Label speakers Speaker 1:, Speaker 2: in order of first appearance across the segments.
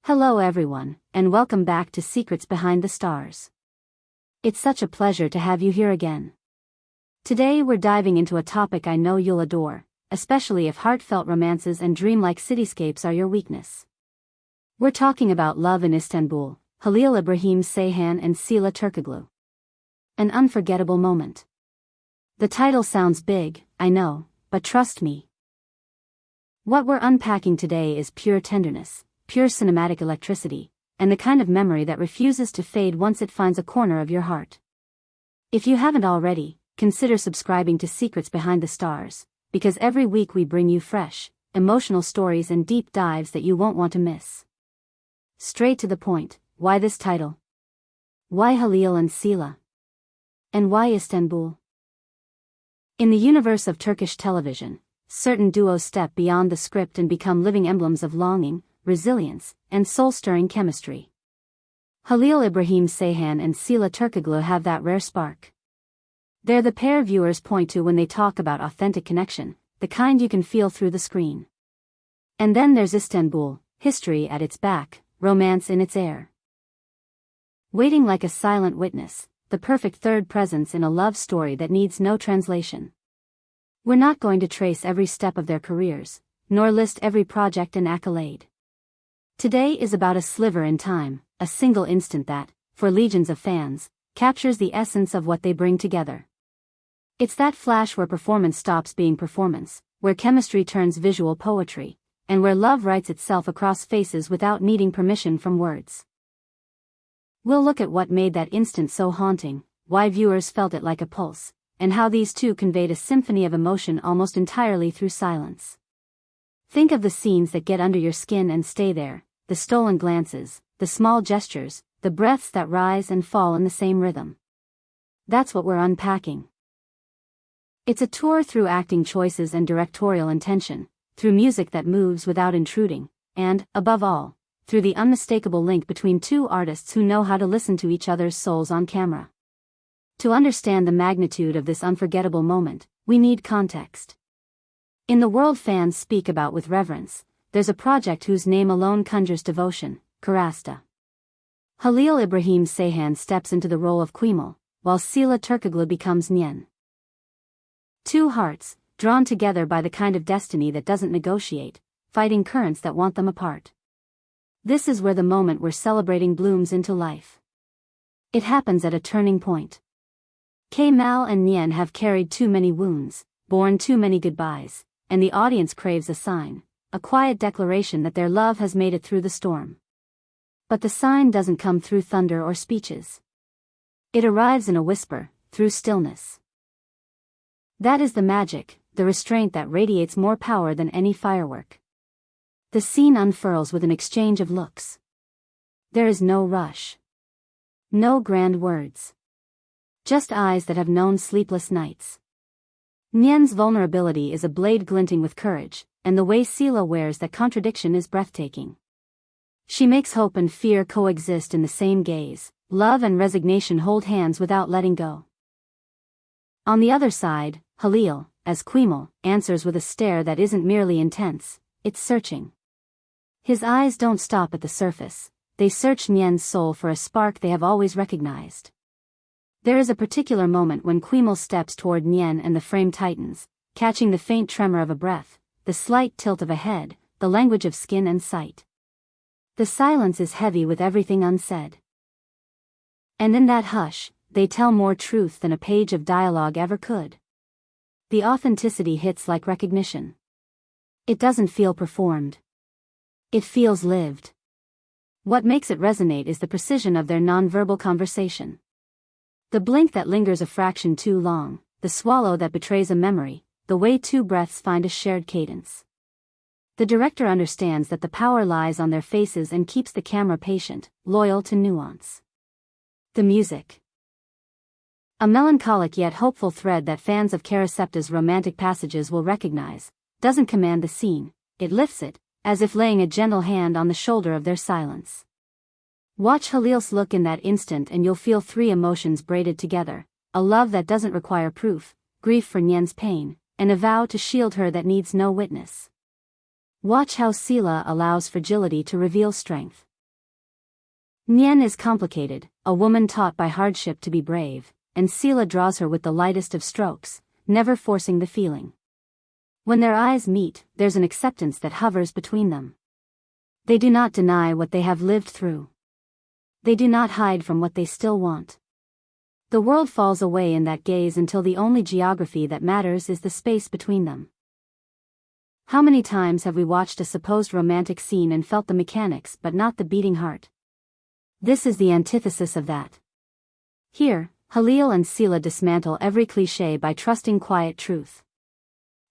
Speaker 1: Hello everyone, and welcome back to Secrets Behind the Stars. It's such a pleasure to have you here again. Today we're diving into a topic I know you'll adore, especially if heartfelt romances and dreamlike cityscapes are your weakness. We're talking about love in Istanbul, Halil Ibrahim Ceyhan and Sıla Turkoglu. An unforgettable moment. The title sounds big, I know, but trust me. What we're unpacking today is pure tenderness, pure cinematic electricity, and the kind of memory that refuses to fade once it finds a corner of your heart. If you haven't already, consider subscribing to Secrets Behind the Stars, because every week we bring you fresh, emotional stories and deep dives that you won't want to miss. Straight to the point, why this title? Why Halil and Sıla? And why Istanbul? In the universe of Turkish television, certain duos step beyond the script and become living emblems of longing, resilience, and soul-stirring chemistry. Halil Ibrahim Ceyhan and Sıla Turkoglu have that rare spark. They're the pair viewers point to when they talk about authentic connection, the kind you can feel through the screen. And then there's Istanbul, history at its back, romance in its air. Waiting like a silent witness, the perfect third presence in a love story that needs no translation. We're not going to trace every step of their careers, nor list every project and accolade. Today is about a sliver in time, a single instant that, for legions of fans, captures the essence of what they bring together. It's that flash where performance stops being performance, where chemistry turns visual poetry, and where love writes itself across faces without needing permission from words. We'll look at what made that instant so haunting, why viewers felt it like a pulse, and how these two conveyed a symphony of emotion almost entirely through silence. Think of the scenes that get under your skin and stay there, the stolen glances, the small gestures, the breaths that rise and fall in the same rhythm. That's what we're unpacking. It's a tour through acting choices and directorial intention, through music that moves without intruding, and, above all, through the unmistakable link between two artists who know how to listen to each other's souls on camera. To understand the magnitude of this unforgettable moment, we need context. In the world fans speak about with reverence, there's a project whose name alone conjures devotion, Kurasta. Halil Ibrahim Ceyhan steps into the role of Quimel, while Sıla Turkoglu becomes Nyen. Two hearts, drawn together by the kind of destiny that doesn't negotiate, fighting currents that want them apart. This is where the moment we're celebrating blooms into life. It happens at a turning point. Kemal and Nyen have carried too many wounds, borne too many goodbyes, and the audience craves a sign, a quiet declaration that their love has made it through the storm. But the sign doesn't come through thunder or speeches. It arrives in a whisper, through stillness. That is the magic, the restraint that radiates more power than any firework. The scene unfurls with an exchange of looks. There is no rush. No grand words. Just eyes that have known sleepless nights. Nyen's vulnerability is a blade glinting with courage, and the way Sıla wears that contradiction is breathtaking. She makes hope and fear coexist in the same gaze, love and resignation hold hands without letting go. On the other side, Halil, as Quimel, answers with a stare that isn't merely intense, it's searching. His eyes don't stop at the surface, they search Nyen's soul for a spark they have always recognized. There is a particular moment when Quimel steps toward Nyen and the frame tightens, catching the faint tremor of a breath, the slight tilt of a head, the language of skin and sight. The silence is heavy with everything unsaid. And in that hush, they tell more truth than a page of dialogue ever could. The authenticity hits like recognition. It doesn't feel performed. It feels lived. What makes it resonate is the precision of their nonverbal conversation. The blink that lingers a fraction too long, the swallow that betrays a memory, the way two breaths find a shared cadence. The director understands that the power lies on their faces and keeps the camera patient, loyal to nuance. The music. A melancholic yet hopeful thread that fans of Karacepta's romantic passages will recognize, doesn't command the scene, it lifts it, as if laying a gentle hand on the shoulder of their silence. Watch Halil's look in that instant and you'll feel three emotions braided together, a love that doesn't require proof, grief for Nyen's pain, and a vow to shield her that needs no witness. Watch how Sıla allows fragility to reveal strength. Nyen is complicated, a woman taught by hardship to be brave, and Sıla draws her with the lightest of strokes, never forcing the feeling. When their eyes meet, there's an acceptance that hovers between them. They do not deny what they have lived through. They do not hide from what they still want. The world falls away in that gaze until the only geography that matters is the space between them. How many times have we watched a supposed romantic scene and felt the mechanics but not the beating heart? This is the antithesis of that. Here, Halil and Sıla dismantle every cliché by trusting quiet truth.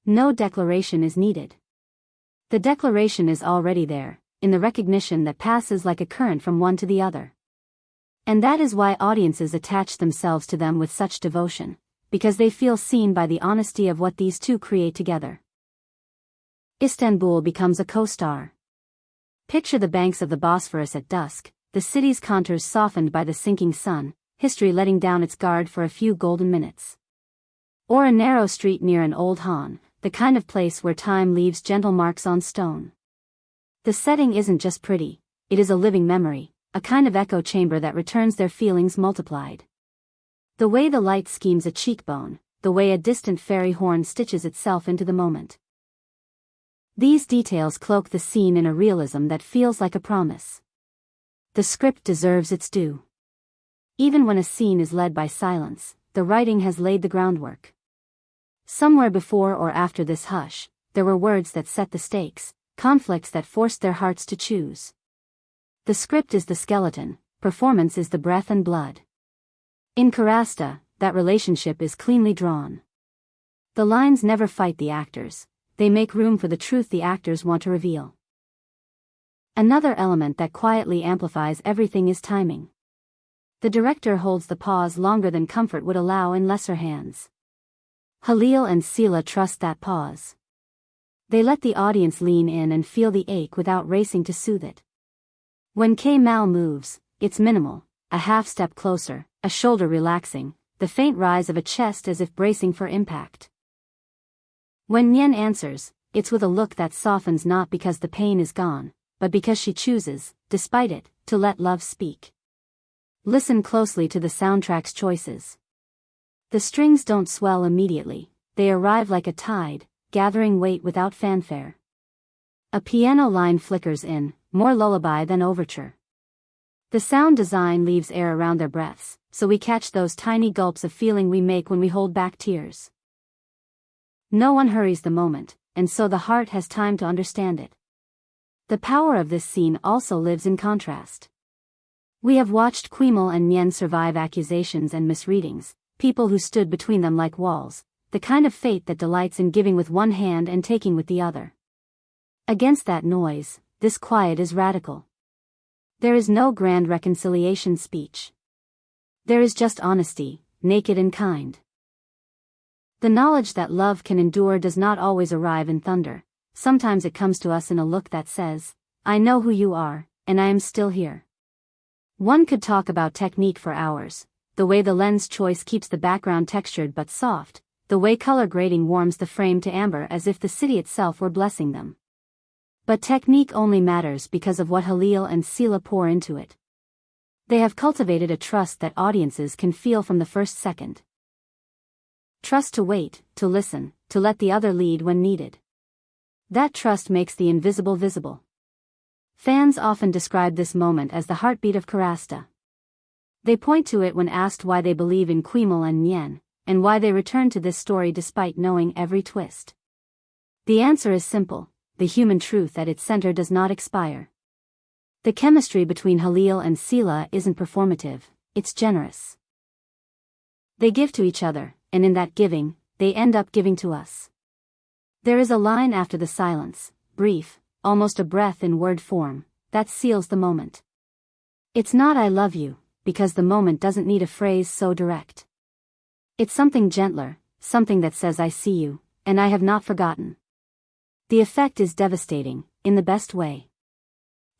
Speaker 1: No declaration is needed. The declaration is already there, in the recognition that passes like a current from one to the other. And that is why audiences attach themselves to them with such devotion, because they feel seen by the honesty of what these two create together. Istanbul becomes a co-star. Picture the banks of the Bosphorus at dusk, the city's contours softened by the sinking sun, history letting down its guard for a few golden minutes. Or a narrow street near an old Han, the kind of place where time leaves gentle marks on stone. The setting isn't just pretty, it is a living memory, a kind of echo chamber that returns their feelings multiplied. The way the light schemes a cheekbone, the way a distant fairy horn stitches itself into the moment. These details cloak the scene in a realism that feels like a promise. The script deserves its due. Even when a scene is led by silence, the writing has laid the groundwork. Somewhere before or after this hush, there were words that set the stakes, conflicts that forced their hearts to choose. The script is the skeleton, performance is the breath and blood. In Karasta, that relationship is cleanly drawn. The lines never fight the actors, they make room for the truth the actors want to reveal. Another element that quietly amplifies everything is timing. The director holds the pause longer than comfort would allow in lesser hands. Halil and Sıla trust that pause. They let the audience lean in and feel the ache without racing to soothe it. When Kemal moves, it's minimal, a half step closer, a shoulder relaxing, the faint rise of a chest as if bracing for impact. When Nyen answers, it's with a look that softens not because the pain is gone, but because she chooses, despite it, to let love speak. Listen closely to the soundtrack's choices. The strings don't swell immediately, they arrive like a tide, gathering weight without fanfare. A piano line flickers in, more lullaby than overture. The sound design leaves air around their breaths, so we catch those tiny gulps of feeling we make when we hold back tears. No one hurries the moment, and so the heart has time to understand it. The power of this scene also lives in contrast. We have watched Kemal and Nyen survive accusations and misreadings, people who stood between them like walls, the kind of fate that delights in giving with one hand and taking with the other. Against that noise, this quiet is radical. There is no grand reconciliation speech. There is just honesty, naked and kind. The knowledge that love can endure does not always arrive in thunder, sometimes it comes to us in a look that says, I know who you are, and I am still here. One could talk about technique for hours, the way the lens choice keeps the background textured but soft, the way color grading warms the frame to amber as if the city itself were blessing them. But technique only matters because of what Halil and Sıla pour into it. They have cultivated a trust that audiences can feel from the first second. Trust to wait, to listen, to let the other lead when needed. That trust makes the invisible visible. Fans often describe this moment as the heartbeat of Karasta. They point to it when asked why they believe in Kemal and Nyen, and why they return to this story despite knowing every twist. The answer is simple, the human truth at its center does not expire. The chemistry between Halil and Sıla isn't performative, it's generous. They give to each other, and in that giving, they end up giving to us. There is a line after the silence, brief, almost a breath in word form, that seals the moment. It's not I love you, because the moment doesn't need a phrase so direct. It's something gentler, something that says I see you, and I have not forgotten. The effect is devastating, in the best way.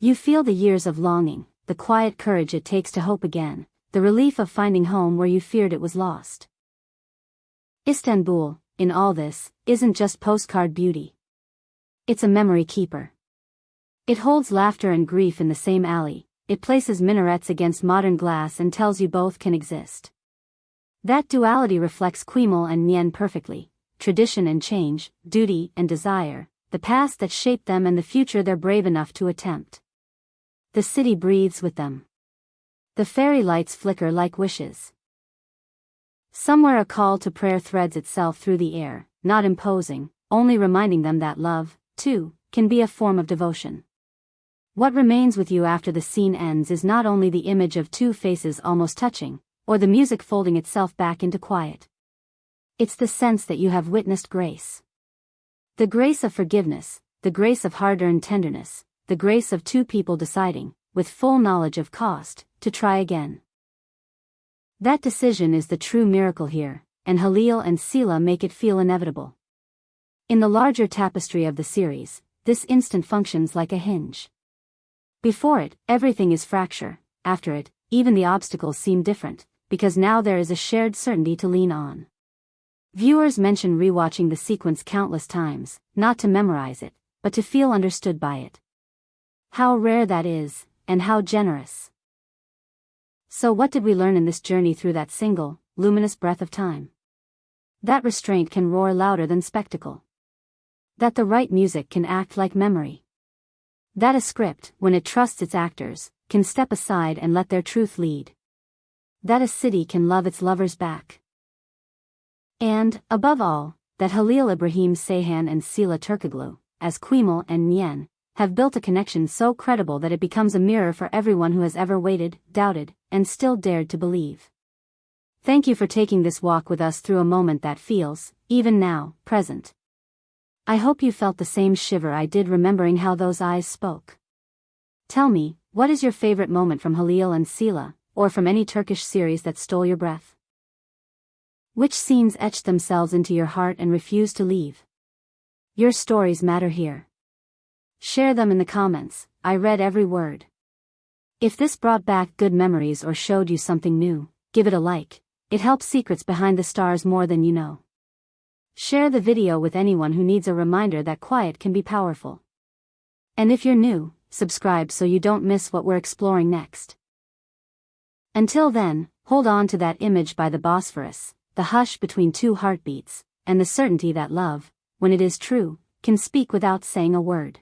Speaker 1: You feel the years of longing, the quiet courage it takes to hope again, the relief of finding home where you feared it was lost. Istanbul, in all this, isn't just postcard beauty. It's a memory keeper. It holds laughter and grief in the same alley, it places minarets against modern glass and tells you both can exist. That duality reflects Quimel and Nien perfectly: tradition and change, duty and desire, the past that shaped them and the future they're brave enough to attempt. The city breathes with them. The fairy lights flicker like wishes. Somewhere a call to prayer threads itself through the air, not imposing, only reminding them that love, too, can be a form of devotion. What remains with you after the scene ends is not only the image of two faces almost touching, or the music folding itself back into quiet. It's the sense that you have witnessed grace. The grace of forgiveness, the grace of hard-earned tenderness, the grace of two people deciding, with full knowledge of cost, to try again. That decision is the true miracle here, and Halil and Sıla make it feel inevitable. In the larger tapestry of the series, this instant functions like a hinge. Before it, everything is fracture; after it, even the obstacles seem different, because now there is a shared certainty to lean on. Viewers mention rewatching the sequence countless times, not to memorize it, but to feel understood by it. How rare that is, and how generous. So what did we learn in this journey through that single, luminous breath of time? That restraint can roar louder than spectacle. That the right music can act like memory. That a script, when it trusts its actors, can step aside and let their truth lead. That a city can love its lovers back. And, above all, that Halil Ibrahim Seyhan and Sıla Turkoglu, as Quimel and Nien, have built a connection so credible that it becomes a mirror for everyone who has ever waited, doubted, and still dared to believe. Thank you for taking this walk with us through a moment that feels, even now, present. I hope you felt the same shiver I did remembering how those eyes spoke. Tell me, what is your favorite moment from Halil and Sıla, or from any Turkish series that stole your breath? Which scenes etched themselves into your heart and refused to leave? Your stories matter here. Share them in the comments. I read every word. If this brought back good memories or showed you something new, give it a like. It helps Secrets Behind the Stars more than you know. Share the video with anyone who needs a reminder that quiet can be powerful. And if you're new, subscribe so you don't miss what we're exploring next. Until then, hold on to that image by the Bosphorus, the hush between two heartbeats, and the certainty that love, when it is true, can speak without saying a word.